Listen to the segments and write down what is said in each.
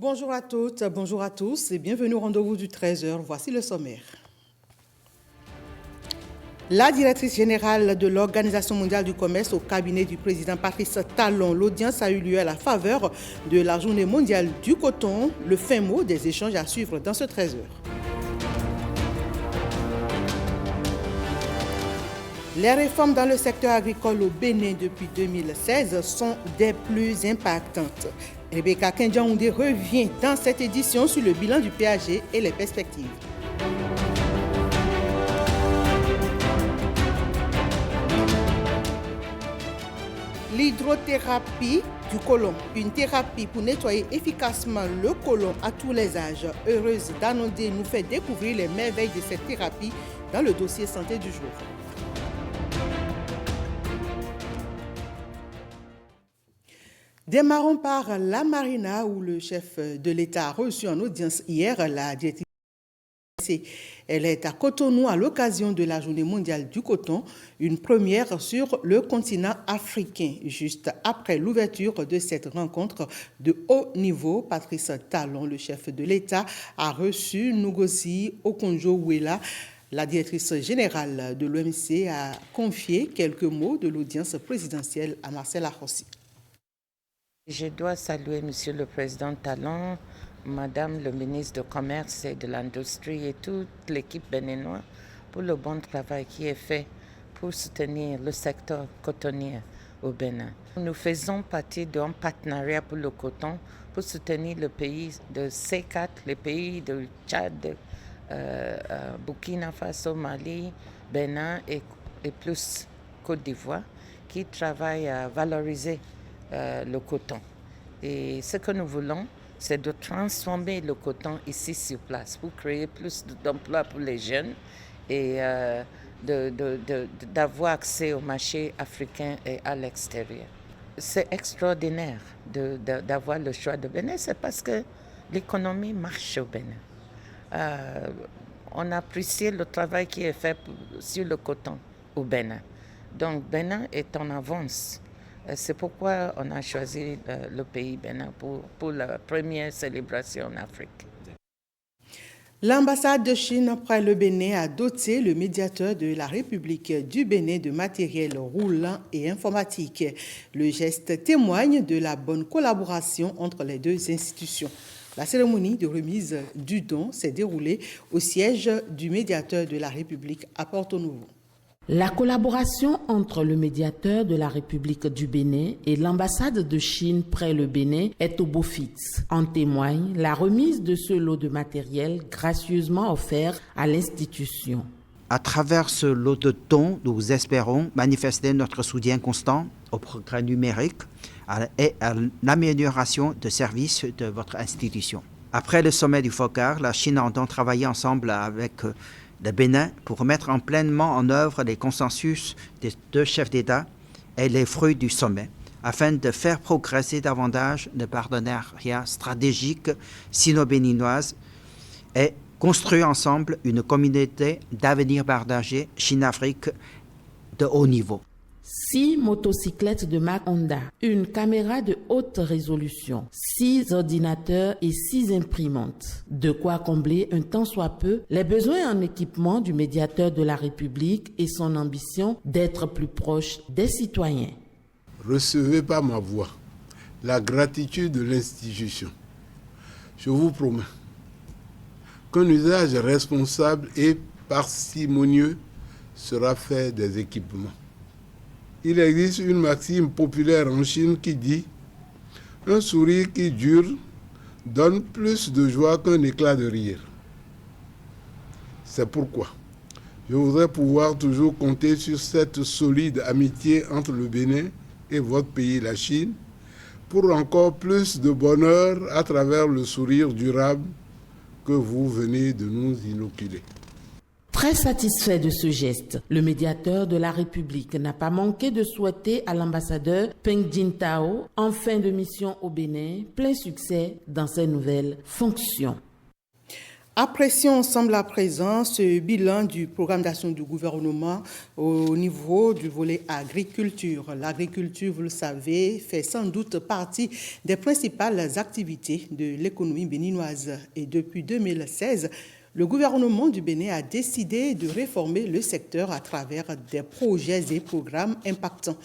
Bonjour à toutes, bonjour à tous et bienvenue au rendez-vous du 13h. Voici le sommaire. La directrice générale de l'Organisation mondiale du commerce au cabinet du président Patrice Talon. L'audience a eu lieu à la faveur de la journée mondiale du coton. Le fin mot des échanges à suivre dans ce 13h. Les réformes dans le secteur agricole au Bénin depuis 2016 sont des plus impactantes. Rebecca Kendiaoundé revient dans cette édition sur le bilan du PAG et les perspectives. L'hydrothérapie du côlon, une thérapie pour nettoyer efficacement le côlon à tous les âges. Heureuse d'Anondé nous fait découvrir les merveilles de cette thérapie dans le dossier santé du jour. Démarrons par la Marina où le chef de l'État a reçu en audience hier la directrice. Elle est à Cotonou à l'occasion de la Journée mondiale du coton, une première sur le continent africain. Juste après l'ouverture de cette rencontre de haut niveau, Patrice Talon, le chef de l'État, a reçu Ngozi Okonjo-Iweala. La directrice générale de l'OMC a confié quelques mots de l'audience présidentielle à Marcel Arrossi. Je dois saluer Monsieur le Président Talon, Madame le ministre du Commerce et de l'Industrie et toute l'équipe béninoise pour le bon travail qui est fait pour soutenir le secteur cotonnier au Bénin. Nous faisons partie d'un partenariat pour le coton pour soutenir le pays de C4, les pays de Tchad, Burkina Faso, Mali, Bénin et plus Côte d'Ivoire qui travaillent à valoriser le coton. Et ce que nous voulons, c'est de transformer le coton ici sur place pour créer plus d'emplois pour les jeunes et d'avoir accès au marché africain et à l'extérieur. C'est extraordinaire d'avoir le choix de Bénin, c'est parce que l'économie marche au Bénin. On apprécie le travail qui est fait sur le coton au Bénin. Donc Bénin est en avance. C'est pourquoi on a choisi le pays Bénin pour la première célébration en Afrique. L'ambassade de Chine près le Bénin a doté le médiateur de la République du Bénin de matériel roulant et informatique. Le geste témoigne de la bonne collaboration entre les deux institutions. La cérémonie de remise du don s'est déroulée au siège du médiateur de la République à Porto-Novo. La collaboration entre le médiateur de la République du Bénin et l'ambassade de Chine près le Bénin est au beau fixe. En témoigne la remise de ce lot de matériel gracieusement offert à l'institution. À travers ce lot de dons, nous espérons manifester notre soutien constant au progrès numérique et à l'amélioration de services de votre institution. Après le sommet du FOCAR, la Chine entend travailler ensemble avec le Bénin pour mettre pleinement en œuvre les consensus des deux chefs d'État et les fruits du sommet, afin de faire progresser davantage le partenariat stratégique sino-béninoise et construire ensemble une communauté d'avenir partagé Chine-Afrique de haut niveau. 6 motocyclettes de marque Honda, une caméra de haute résolution, 6 ordinateurs et 6 imprimantes. De quoi combler un tant soit peu les besoins en équipement du médiateur de la République et son ambition d'être plus proche des citoyens. Recevez par ma voix la gratitude de l'institution. Je vous promets qu'un usage responsable et parcimonieux sera fait des équipements. Il existe une maxime populaire en Chine qui dit « Un sourire qui dure donne plus de joie qu'un éclat de rire ». C'est pourquoi je voudrais pouvoir toujours compter sur cette solide amitié entre le Bénin et votre pays, la Chine, pour encore plus de bonheur à travers le sourire durable que vous venez de nous inoculer. Très satisfait de ce geste, le médiateur de la République n'a pas manqué de souhaiter à l'ambassadeur Peng Jintao, en fin de mission au Bénin, plein succès dans ses nouvelles fonctions. Apprécions ensemble à présent ce bilan du programme d'action du gouvernement au niveau du volet agriculture. L'agriculture, vous le savez, fait sans doute partie des principales activités de l'économie béninoise. Et depuis 2016, le gouvernement du Bénin a décidé de réformer le secteur à travers des projets et programmes impactants.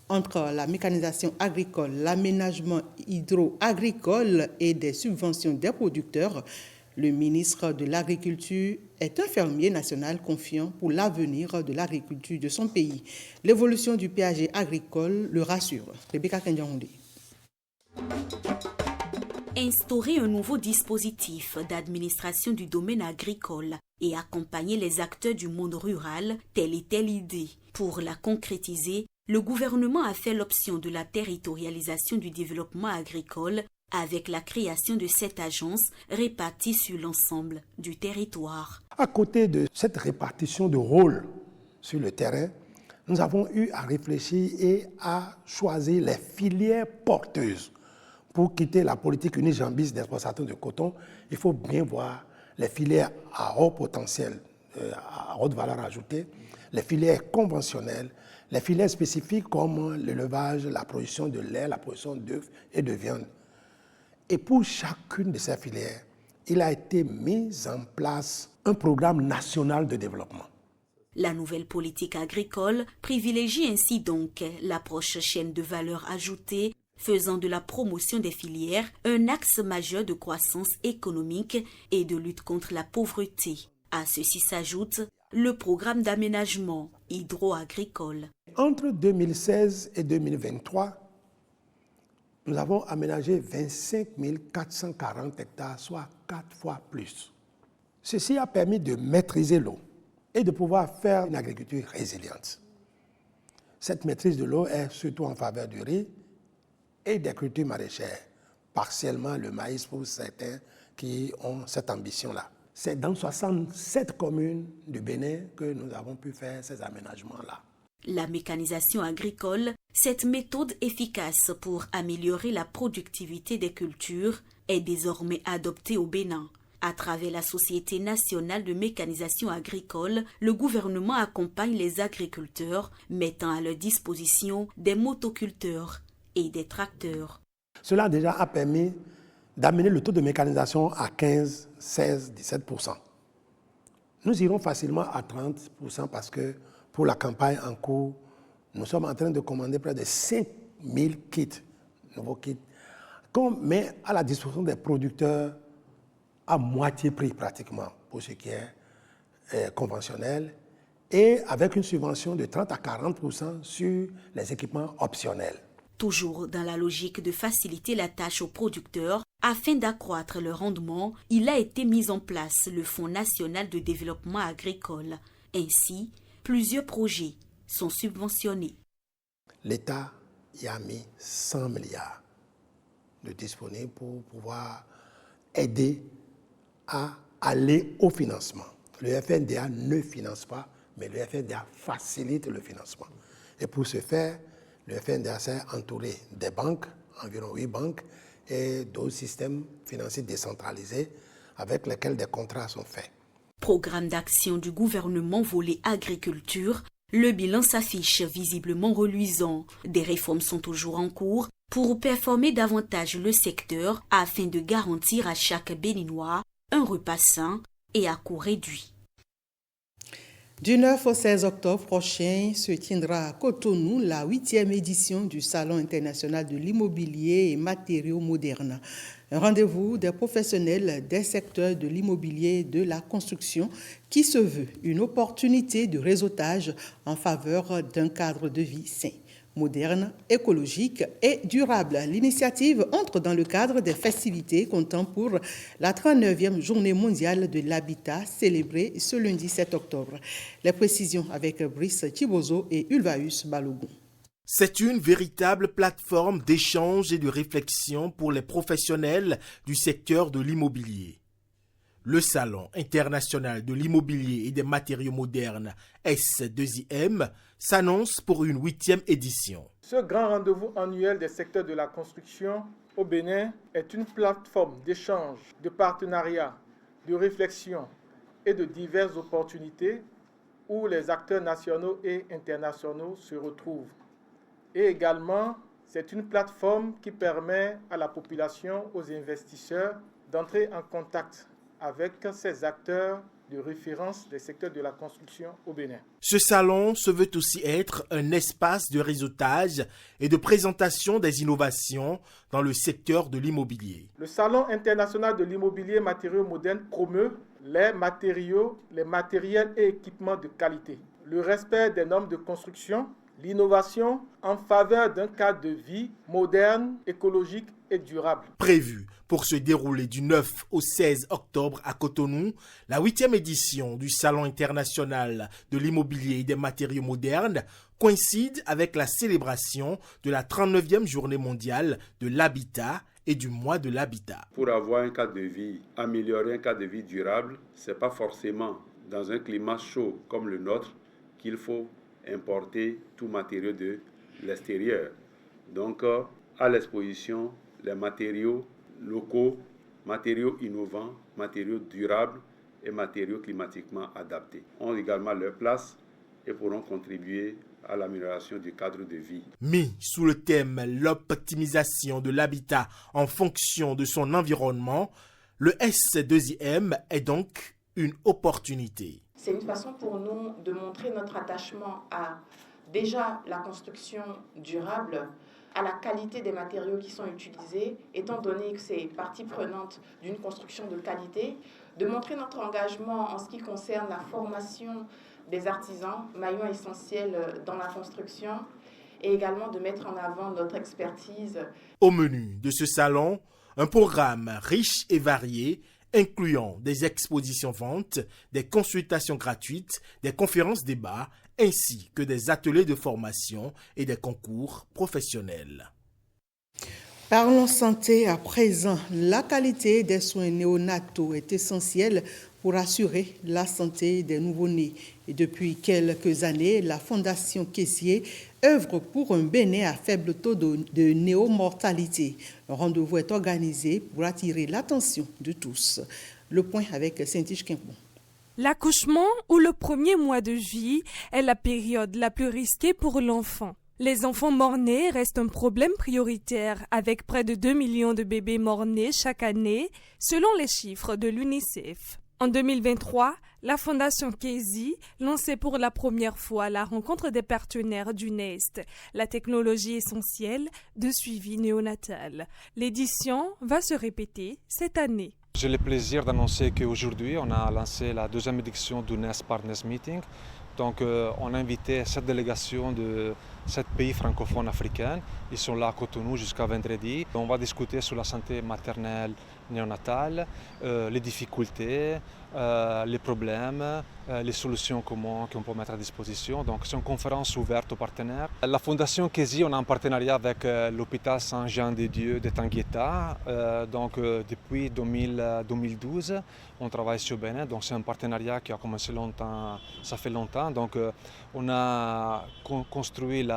Entre la mécanisation agricole, l'aménagement hydro-agricole et des subventions des producteurs, le ministre de l'Agriculture est un fermier national confiant pour l'avenir de l'agriculture de son pays. L'évolution du péage agricole le rassure. Rebecca Kendiahoundé. Instaurer un nouveau dispositif d'administration du domaine agricole et accompagner les acteurs du monde rural, telle était l'idée. Pour la concrétiser, le gouvernement a fait l'option de la territorialisation du développement agricole avec la création de cette agence répartie sur l'ensemble du territoire. À côté de cette répartition de rôles sur le terrain, nous avons eu à réfléchir et à choisir les filières porteuses. Pour quitter la politique unijambiste d'exploitation de coton, il faut bien voir les filières à haut potentiel, à haute valeur ajoutée, les filières conventionnelles, les filières spécifiques comme l'élevage, la production de lait, la production d'œufs et de viande. Et pour chacune de ces filières, il a été mis en place un programme national de développement. La nouvelle politique agricole privilégie ainsi donc l'approche chaîne de valeur ajoutée, faisant de la promotion des filières un axe majeur de croissance économique et de lutte contre la pauvreté. À ceci s'ajoute le programme d'aménagement hydro-agricole. Entre 2016 et 2023, nous avons aménagé 25 440 hectares, soit 4 fois plus. Ceci a permis de maîtriser l'eau et de pouvoir faire une agriculture résiliente. Cette maîtrise de l'eau est surtout en faveur du riz et des cultures maraîchères, partiellement le maïs pour certains qui ont cette ambition-là. C'est dans 67 communes du Bénin que nous avons pu faire ces aménagements-là. La mécanisation agricole, cette méthode efficace pour améliorer la productivité des cultures, est désormais adoptée au Bénin. À travers la Société nationale de mécanisation agricole, le gouvernement accompagne les agriculteurs, mettant à leur disposition des motoculteurs et des tracteurs. Cela déjà a permis d'amener le taux de mécanisation à 15, 16, 17%. Nous irons facilement à 30% parce que pour la campagne en cours, nous sommes en train de commander près de 5000 kits, nouveaux kits, qu'on met à la disposition des producteurs à moitié prix pratiquement pour ce qui est conventionnel et avec une subvention de 30 à 40% sur les équipements optionnels. Toujours dans la logique de faciliter la tâche aux producteurs, afin d'accroître le rendement, il a été mis en place le Fonds national de développement agricole. Ainsi, plusieurs projets sont subventionnés. L'État y a mis 100 milliards de disponibles pour pouvoir aider à aller au financement. Le FNDA ne finance pas, mais le FNDA facilite le financement. Et pour ce faire, le FNDA s'est entouré des banques, environ 8 banques, et d'autres systèmes financiers décentralisés avec lesquels des contrats sont faits. Programme d'action du gouvernement volet agriculture, le bilan s'affiche visiblement reluisant. Des réformes sont toujours en cours pour performer davantage le secteur afin de garantir à chaque Béninois un repas sain et à coût réduit. Du 9 au 16 octobre prochain se tiendra à Cotonou la 8e édition du Salon international de l'immobilier et matériaux modernes. Un rendez-vous des professionnels des secteurs de l'immobilier et de la construction qui se veut une opportunité de réseautage en faveur d'un cadre de vie sain, moderne, écologique et durable. L'initiative entre dans le cadre des festivités comptant pour la 39e journée mondiale de l'habitat célébrée ce lundi 7 octobre. Les précisions avec Brice Thibozo et Ulvaeus Balogun. C'est une véritable plateforme d'échange et de réflexion pour les professionnels du secteur de l'immobilier. Le Salon international de l'immobilier et des matériaux modernes S2IM s'annonce pour une 8e édition. Ce grand rendez-vous annuel des secteurs de la construction au Bénin est une plateforme d'échange, de partenariat, de réflexion et de diverses opportunités où les acteurs nationaux et internationaux se retrouvent. Et également, c'est une plateforme qui permet à la population, aux investisseurs, d'entrer en contact avec ces acteurs de référence des secteurs de la construction au Bénin. Ce salon se veut aussi être un espace de réseautage et de présentation des innovations dans le secteur de l'immobilier. Le Salon international de l'immobilier matériaux modernes promeut les matériaux, les matériels et équipements de qualité, le respect des normes de construction, l'innovation en faveur d'un cadre de vie moderne, écologique et durable. Prévu pour se dérouler du 9 au 16 octobre à Cotonou, la 8e édition du Salon international de l'immobilier et des matériaux modernes coïncide avec la célébration de la 39e journée mondiale de l'habitat et du mois de l'habitat. Pour avoir un cadre de vie, améliorer un cadre de vie durable, ce n'est pas forcément dans un climat chaud comme le nôtre qu'il faut importer tout matériau de l'extérieur. Donc, à l'exposition, les matériaux locaux, matériaux innovants, matériaux durables et matériaux climatiquement adaptés ont également leur place et pourront contribuer à l'amélioration du cadre de vie. Mis sous le thème « L'optimisation de l'habitat en fonction de son environnement », le S2IM est donc une opportunité. C'est une façon pour nous de montrer notre attachement à déjà la construction durable, à la qualité des matériaux qui sont utilisés, étant donné que c'est partie prenante d'une construction de qualité, de montrer notre engagement en ce qui concerne la formation des artisans, maillons essentiels dans la construction, et également de mettre en avant notre expertise. Au menu de ce salon, un programme riche et varié, incluant des expositions-ventes, des consultations gratuites, des conférences-débats, ainsi que des ateliers de formation et des concours professionnels. Parlons santé à présent. La qualité des soins néonataux est essentielle pour assurer la santé des nouveau-nés. Et depuis quelques années, la Fondation Kessié œuvre pour un Bénin à faible taux de néomortalité. Un rendez-vous est organisé pour attirer l'attention de tous. Le point avec Saint-Iche Quimpon. L'accouchement ou le premier mois de vie est la période la plus risquée pour l'enfant. Les enfants mort-nés restent un problème prioritaire avec près de 2 millions de bébés mort-nés chaque année, selon les chiffres de l'UNICEF. En 2023, la Fondation Kessié lançait pour la première fois la rencontre des partenaires du NEST, la technologie essentielle de suivi néonatal. L'édition va se répéter cette année. J'ai le plaisir d'annoncer qu'aujourd'hui, on a lancé la 2e édition du NEST Partners Meeting. Donc, on a invité 7 délégations de 7 pays francophones africains. Ils sont là à Cotonou jusqu'à vendredi. On va discuter sur la santé maternelle néonatale, les difficultés, les problèmes, les solutions qu'on peut mettre à disposition. Donc, c'est une conférence ouverte aux partenaires. La Fondation Kessié, on a un partenariat avec l'hôpital Saint-Jean-de-Dieu de Tangueta. Depuis 2012, on travaille sur Bénin. Donc, c'est un partenariat qui a commencé longtemps, ça fait longtemps. Donc, on a construit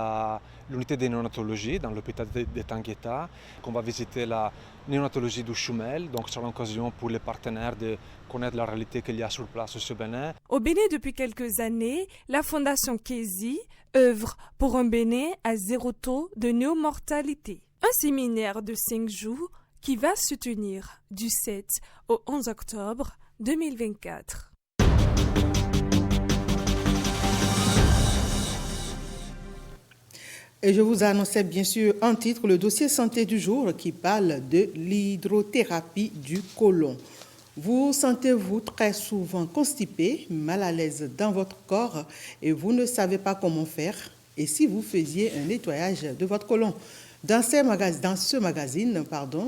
l'unité de néonatologie dans l'hôpital de Tangueta. On va visiter la néonatologie du Choumel. Donc, c'est l'occasion pour les partenaires de connaître la réalité qu'il y a sur place au Bénin. Au Bénin, depuis quelques années, la Fondation Kessié œuvre pour un Bénin à 0 taux de néomortalité. Un séminaire de 5 jours qui va se tenir du 7 au 11 octobre 2024. Et je vous annonçais bien sûr en titre le dossier santé du jour qui parle de l'hydrothérapie du côlon. Vous sentez-vous très souvent constipé, mal à l'aise dans votre corps et vous ne savez pas comment faire? Et si vous faisiez un nettoyage de votre côlon? Dans ce magazine,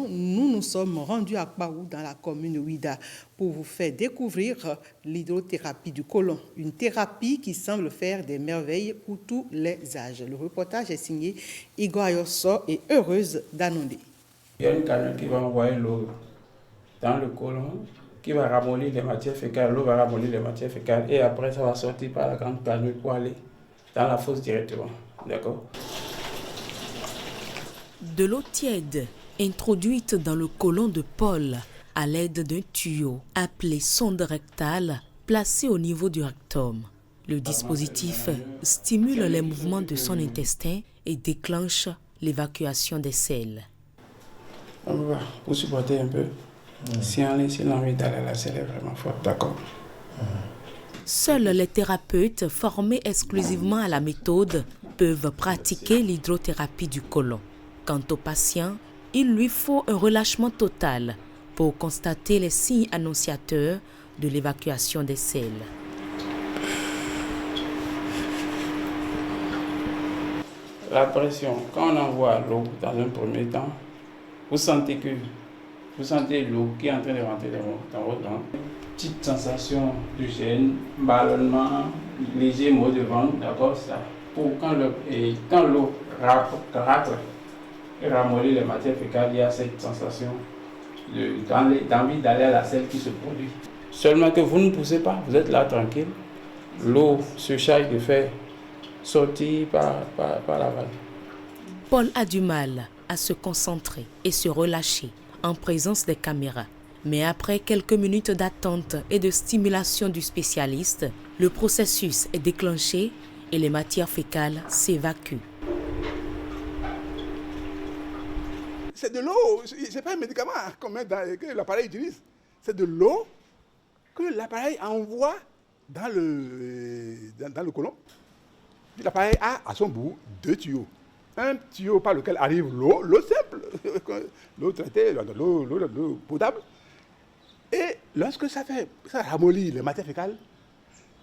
nous nous sommes rendus à Kpaou, dans la commune Ouida, pour vous faire découvrir l'hydrothérapie du côlon, une thérapie qui semble faire des merveilles pour tous les âges. Le reportage est signé Igor Ayosso et Heureuse d'Anondé. Il y a une canule qui va envoyer l'eau dans le côlon, qui va ramollir les matières fécales, l'eau va ramollir les matières fécales, et après ça va sortir par la grande canule pour aller dans la fosse directement. D'accord? De l'eau tiède introduite dans le côlon de Paul à l'aide d'un tuyau appelé sonde rectale placé au niveau du rectum. Le dispositif stimule les mouvements de son intestin et déclenche l'évacuation des selles. Vous supportez un peu. Si l'envie d'aller à la selle est vraiment forte, d'accord. Seuls les thérapeutes formés exclusivement à la méthode peuvent pratiquer l'hydrothérapie du côlon. Quant au patient, il lui faut un relâchement total pour constater les signes annonciateurs de l'évacuation des selles. La pression, quand on envoie l'eau dans un premier temps, vous sentez l'eau qui est en train de rentrer dans vos dents. Petite sensation de gêne, ballonnement, léger maux de ventre, d'accord, ça. Pour quand l'eau râpe et ramollit les matières fécales, il y a cette sensation d'envie d'aller à la selle qui se produit. Seulement que vous ne poussez pas, vous êtes là tranquille. L'eau se charge de faire sortir par la vague. Paul a du mal à se concentrer et se relâcher en présence des caméras. Mais après quelques minutes d'attente et de stimulation du spécialiste, le processus est déclenché et les matières fécales s'évacuent. C'est de l'eau, ce n'est pas un médicament que l'appareil utilise. C'est de l'eau que l'appareil envoie dans le côlon. L'appareil a à son bout 2 tuyaux. Un tuyau par lequel arrive l'eau simple, l'eau traitée, l'eau potable. Et lorsque ça ramollit les matières fécales,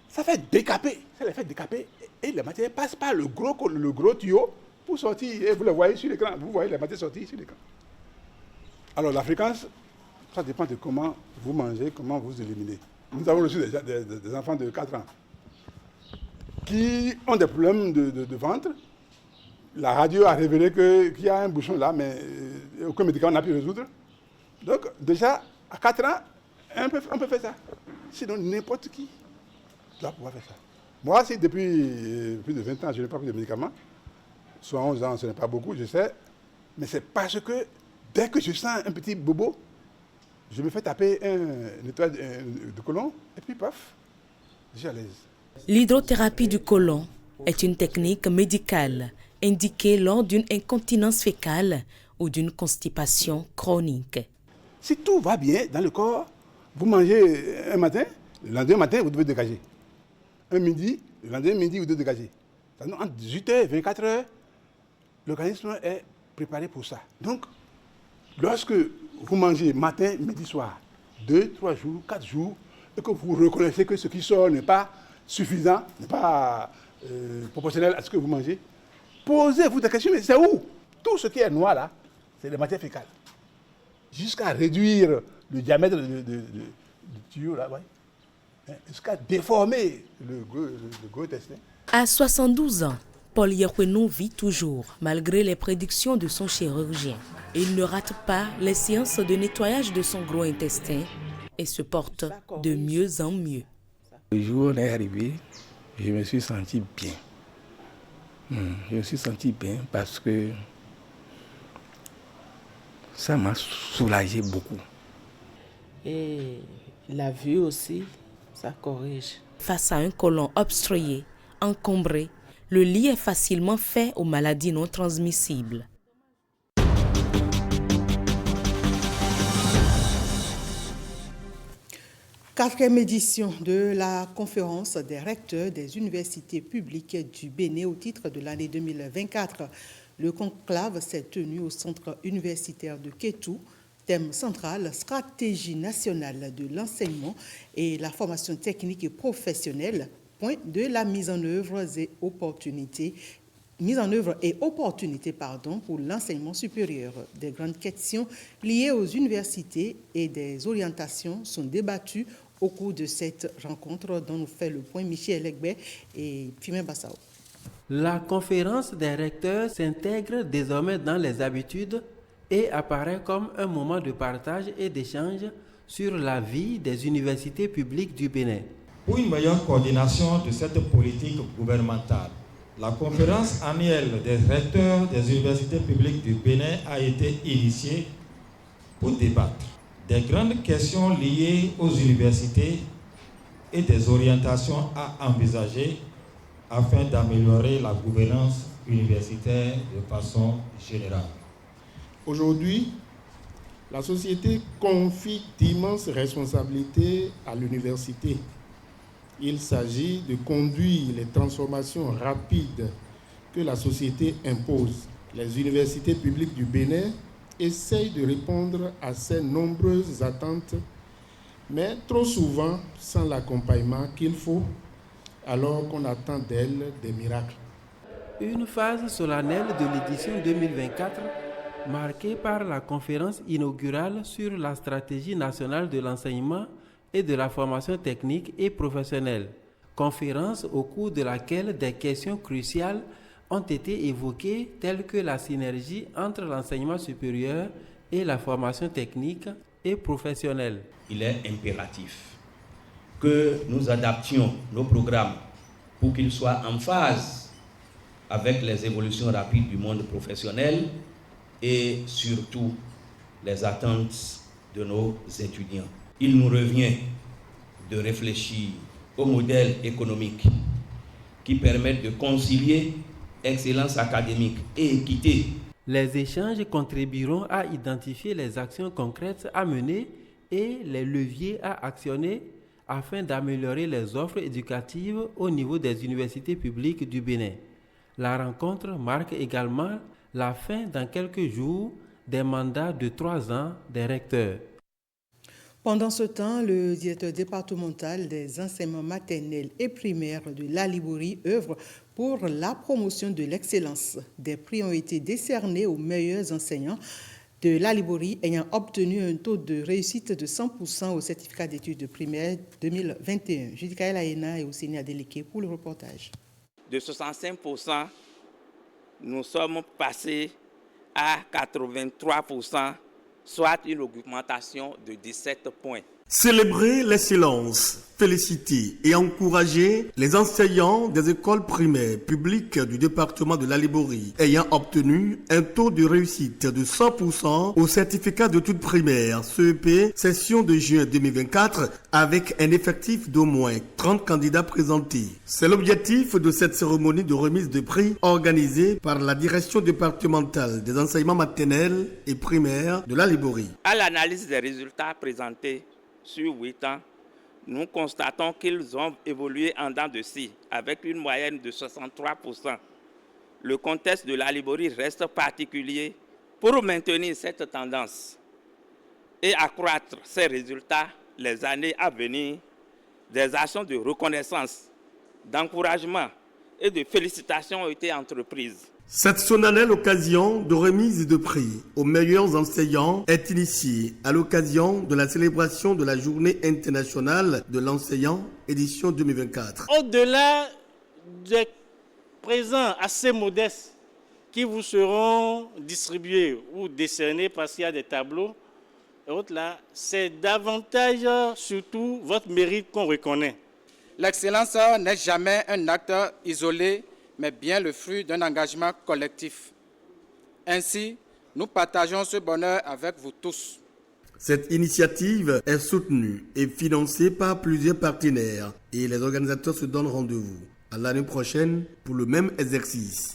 ça les fait décaper. Et les matières passent par le gros tuyau pour sortir. Et vous le voyez sur l'écran, vous voyez les matières sortir sur l'écran. Alors la fréquence, ça dépend de comment vous mangez, comment vous éliminez. Nous avons reçu des enfants de 4 ans qui ont des problèmes de ventre. La radio a révélé qu'il y a un bouchon là, mais aucun médicament n'a pu résoudre. Donc déjà, à 4 ans, on peut faire ça. Sinon, n'importe qui doit pouvoir faire ça. Moi, si depuis plus de 20 ans, je n'ai pas pris de médicaments, soit 11 ans, ce n'est pas beaucoup, je sais, mais c'est parce que dès que je sens un petit bobo, je me fais taper un nettoyage de côlon, et puis paf, je suis à l'aise. L'hydrothérapie du côlon est une technique médicale indiquée lors d'une incontinence fécale ou d'une constipation chronique. Si tout va bien dans le corps, vous mangez un matin, le lendemain matin, vous devez dégager. Un midi, le lendemain midi, vous devez dégager. Entre 18h et 24h, l'organisme est préparé pour ça. Donc, lorsque vous mangez matin, midi, soir, 2, 3 jours, 4 jours, et que vous reconnaissez que ce qui sort n'est pas suffisant, n'est pas proportionnel à ce que vous mangez, posez-vous des questions, mais c'est où? Tout ce qui est noir là, c'est les matières fécales. Jusqu'à réduire le diamètre du tuyau là, ouais. Jusqu'à déformer le gros intestin. À 72 ans, Paul Yekweno vit toujours, malgré les prédictions de son chirurgien. Il ne rate pas les séances de nettoyage de son gros intestin et se porte de mieux en mieux. Le jour où on est arrivé, je me suis senti bien. Je me suis senti bien parce que ça m'a soulagé beaucoup. Et la vue aussi, ça corrige. Face à un côlon obstrué, encombré, le lit est facilement fait aux maladies non transmissibles. Quatrième édition de la conférence des recteurs des universités publiques du Bénin au titre de l'année 2024. Le conclave s'est tenu au centre universitaire de Kétou. Thème central, stratégie nationale de l'enseignement et la formation technique et professionnelle, point de la mise en œuvre et opportunités pour l'enseignement supérieur. Des grandes questions liées aux universités et des orientations sont débattues au cours de cette rencontre dont nous fait le point Michel Egbe et Fimen Bassao. La conférence des recteurs s'intègre désormais dans les habitudes et apparaît comme un moment de partage et d'échange sur la vie des universités publiques du Bénin. Pour une meilleure coordination de cette politique gouvernementale, la conférence annuelle des recteurs des universités publiques du Bénin a été initiée pour débattre des grandes questions liées aux universités et des orientations à envisager afin d'améliorer la gouvernance universitaire de façon générale. Aujourd'hui, la société confie d'immenses responsabilités à l'université. Il s'agit de conduire les transformations rapides que la société impose. Les universités publiques du Bénin essayent de répondre à ces nombreuses attentes, mais trop souvent sans l'accompagnement qu'il faut, alors qu'on attend d'elles des miracles. Une phase solennelle de l'édition 2024 marquée par la conférence inaugurale sur la stratégie nationale de l'enseignement et de la formation technique et professionnelle. Conférence au cours de laquelle des questions cruciales ont été évoquées telles que la synergie entre l'enseignement supérieur et la formation technique et professionnelle. Il est impératif que nous adaptions nos programmes pour qu'ils soient en phase avec les évolutions rapides du monde professionnel et surtout les attentes de nos étudiants. Il nous revient de réfléchir au modèle économique qui permette de concilier excellence académique et équité. Les échanges contribueront à identifier les actions concrètes à mener et les leviers à actionner afin d'améliorer les offres éducatives au niveau des universités publiques du Bénin. La rencontre marque également la fin dans quelques jours des mandats de 3 ans des recteurs. Pendant ce temps, le directeur départemental des enseignements maternels et primaires de la Liborie œuvre pour la promotion de l'excellence. Des prix ont été décernés aux meilleurs enseignants de la Liborie ayant obtenu un taux de réussite de 100% au certificat d'études primaires 2021. Judikaël Aena et Ousseini Adeleke pour le reportage. De 65%, nous sommes passés à 83%, soit une augmentation de 17 points. Célébrer l'excellence, féliciter et encourager les enseignants des écoles primaires publiques du département de la Liborie ayant obtenu un taux de réussite de 100% au certificat d'études primaires CEP session de juin 2024 avec un effectif d'au moins 30 candidats présentés. C'est l'objectif de cette cérémonie de remise de prix organisée par la direction départementale des enseignements maternels et primaires de la Liborie. À l'analyse des résultats présentés sur 8 ans, nous constatons qu'ils ont évolué en dents de scie, avec une moyenne de 63%. Le contexte de la Liborie reste particulier. Pour maintenir cette tendance et accroître ces résultats les années à venir, des actions de reconnaissance, d'encouragement et de félicitations ont été entreprises. Cette solennelle occasion de remise de prix aux meilleurs enseignants est initiée à l'occasion de la célébration de la Journée internationale de l'enseignant, édition 2024. Au-delà des présents assez modestes qui vous seront distribués ou décernés parce qu'il y a des tableaux, et autres là, c'est davantage surtout votre mérite qu'on reconnaît. L'excellence n'est jamais un acte isolé, mais bien le fruit d'un engagement collectif. Ainsi, nous partageons ce bonheur avec vous tous. Cette initiative est soutenue et financée par plusieurs partenaires et les organisateurs se donnent rendez-vous à l'année prochaine pour le même exercice.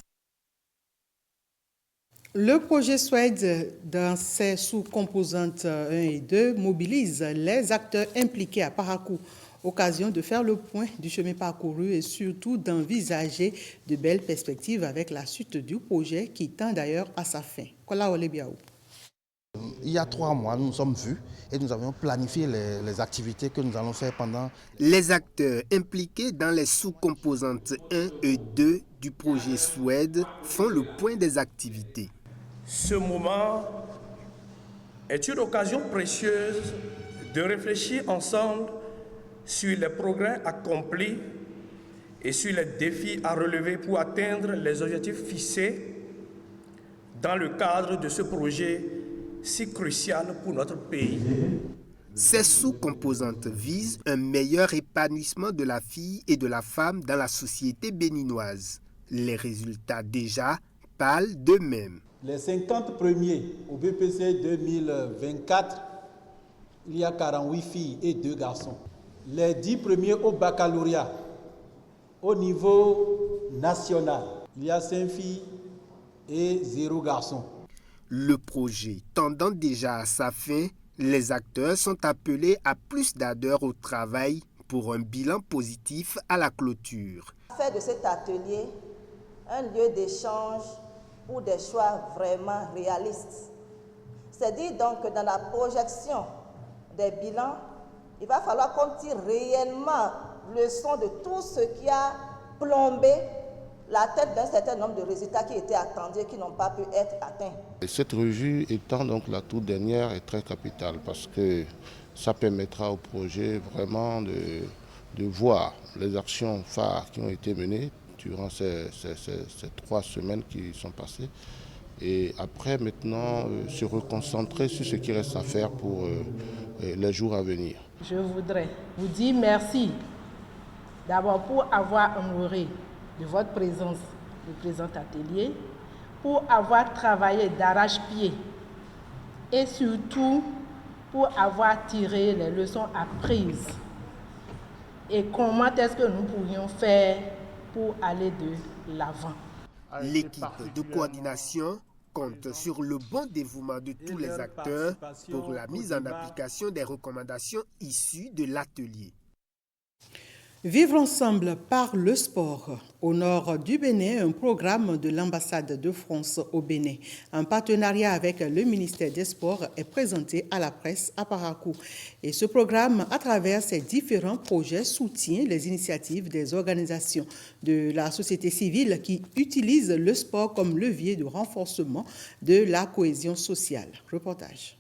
Le projet SWED, dans ses sous-composantes 1 et 2, mobilise les acteurs impliqués à Parakou. Occasion de faire le point du chemin parcouru et surtout d'envisager de belles perspectives avec la suite du projet qui tend d'ailleurs à sa fin. Il y a 3 mois, nous nous sommes vus et nous avions planifié les activités que nous allons faire pendant... Les acteurs impliqués dans les sous-composantes 1 et 2 du projet SWED font le point des activités. Ce moment est une occasion précieuse de réfléchir ensemble sur les progrès accomplis et sur les défis à relever pour atteindre les objectifs fixés dans le cadre de ce projet si crucial pour notre pays. Ces sous-composantes visent un meilleur épanouissement de la fille et de la femme dans la société béninoise. Les résultats déjà parlent d'eux-mêmes. Les 50 premiers au BPC 2024 il y a 48 filles et 2 garçons. Les 10 premiers au baccalauréat, au niveau national, il y a 5 filles et 0 garçons. Le projet tendant déjà à sa fin, les acteurs sont appelés à plus d'ardeur au travail pour un bilan positif à la clôture. Faire de cet atelier un lieu d'échange pour des choix vraiment réalistes. C'est dire donc que dans la projection des bilans, il va falloir qu'on tire réellement leçon de tout ce qui a plombé la tête d'un certain nombre de résultats qui étaient attendus et qui n'ont pas pu être atteints. Et cette revue étant donc la toute dernière est très capitale parce que ça permettra au projet vraiment de voir les actions phares qui ont été menées durant ces 3 semaines qui sont passées. Et après, maintenant, se reconcentrer sur ce qui reste à faire pour les jours à venir. Je voudrais vous dire merci d'abord pour avoir honoré de votre présence le présent atelier, pour avoir travaillé d'arrache-pied et surtout pour avoir tiré les leçons apprises et comment est-ce que nous pourrions faire pour aller de l'avant. L'équipe de coordination compte sur le bon dévouement de tous les acteurs pour la mise en application des recommandations issues de l'atelier. Vivre ensemble par le sport. Au nord du Bénin, un programme de l'ambassade de France au Bénin, en partenariat avec le ministère des Sports, est présenté à la presse à Parakou. Et ce programme, à travers ses différents projets, soutient les initiatives des organisations de la société civile qui utilisent le sport comme levier de renforcement de la cohésion sociale. Reportage.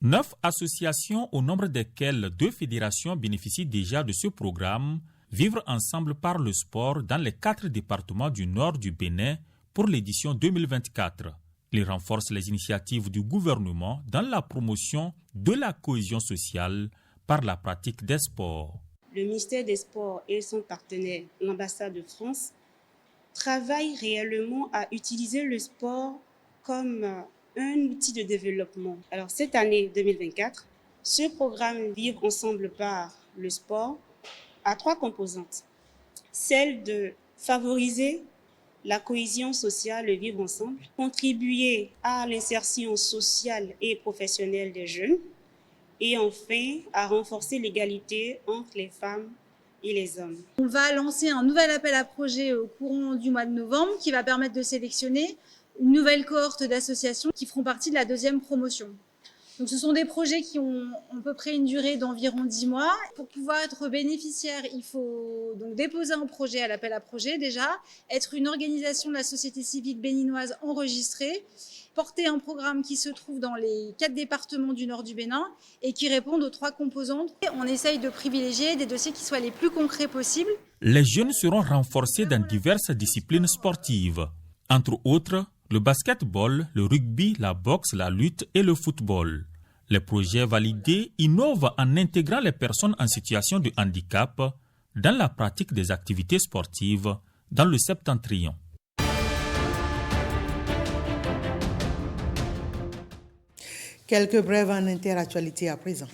9 associations, au nombre desquelles 2 fédérations bénéficient déjà de ce programme, Vivre ensemble par le sport dans les 4 départements du nord du Bénin pour l'édition 2024. Il renforce les initiatives du gouvernement dans la promotion de la cohésion sociale par la pratique des sports. Le ministère des Sports et son partenaire, l'ambassade de France, travaillent réellement à utiliser le sport comme un outil de développement. Alors cette année 2024, ce programme Vivre ensemble par le sport a 3 composantes. Celle de favoriser la cohésion sociale, le vivre ensemble, contribuer à l'insertion sociale et professionnelle des jeunes et enfin à renforcer l'égalité entre les femmes et les hommes. On va lancer un nouvel appel à projet au courant du mois de novembre qui va permettre de sélectionner une nouvelle cohorte d'associations qui feront partie de la 2e promotion. Donc, ce sont des projets qui ont à peu près une durée d'environ 10 mois. Pour pouvoir être bénéficiaire, il faut donc déposer un projet à l'appel à projet déjà, être une organisation de la société civile béninoise enregistrée, porter un programme qui se trouve dans les 4 départements du nord du Bénin et qui répondent aux 3 composantes. On essaye de privilégier des dossiers qui soient les plus concrets possibles. Les jeunes seront renforcés dans diverses disciplines sportives, entre autres le basketball, le rugby, la boxe, la lutte et le football. Les projets validés innovent en intégrant les personnes en situation de handicap dans la pratique des activités sportives dans le septentrion. Quelques brèves en interactualité à présent.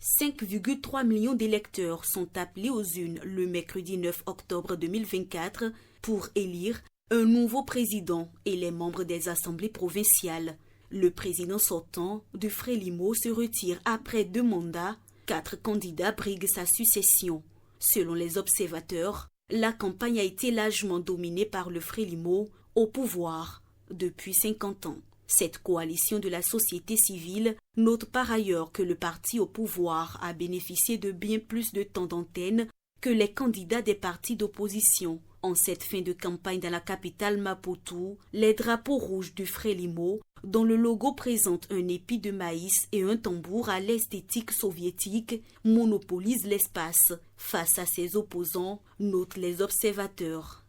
5,3 millions d'électeurs sont appelés aux urnes le mercredi 9 octobre 2024 pour élire un nouveau président et les membres des assemblées provinciales. Le président sortant du Frélimo se retire après 2 mandats. 4 candidats briguent sa succession. Selon les observateurs, la campagne a été largement dominée par le Frélimo au pouvoir depuis 50 ans. Cette coalition de la société civile note par ailleurs que le parti au pouvoir a bénéficié de bien plus de temps d'antenne que les candidats des partis d'opposition. En cette fin de campagne dans la capitale Maputo, les drapeaux rouges du Frélimo, dont le logo présente un épi de maïs et un tambour à l'esthétique soviétique, monopolisent l'espace face à ses opposants, notent les observateurs.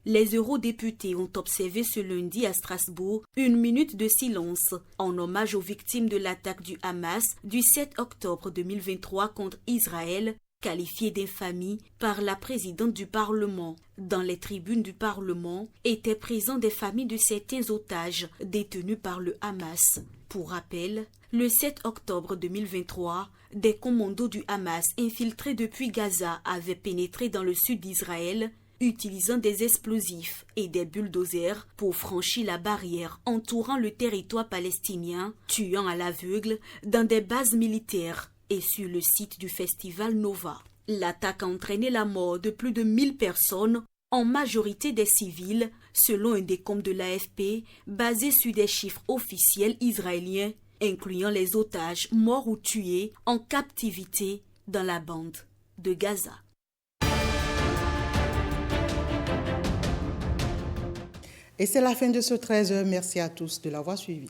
Les eurodéputés ont observé ce lundi à Strasbourg une minute de silence en hommage aux victimes de l'attaque du Hamas du 7 octobre 2023 contre Israël qualifié d'infamie par la présidente du Parlement. Dans les tribunes du Parlement étaient présents des familles de certains otages détenus par le Hamas. Pour rappel, le 7 octobre 2023, des commandos du Hamas infiltrés depuis Gaza avaient pénétré dans le sud d'Israël, utilisant des explosifs et des bulldozers pour franchir la barrière entourant le territoire palestinien, tuant à l'aveugle dans des bases militaires et sur le site du festival Nova. L'attaque a entraîné la mort de plus de 1000 personnes, en majorité des civils, selon un décompte de l'AFP basé sur des chiffres officiels israéliens, incluant les otages morts ou tués en captivité dans la bande de Gaza. Et c'est la fin de ce 13h. Merci à tous de l'avoir suivi.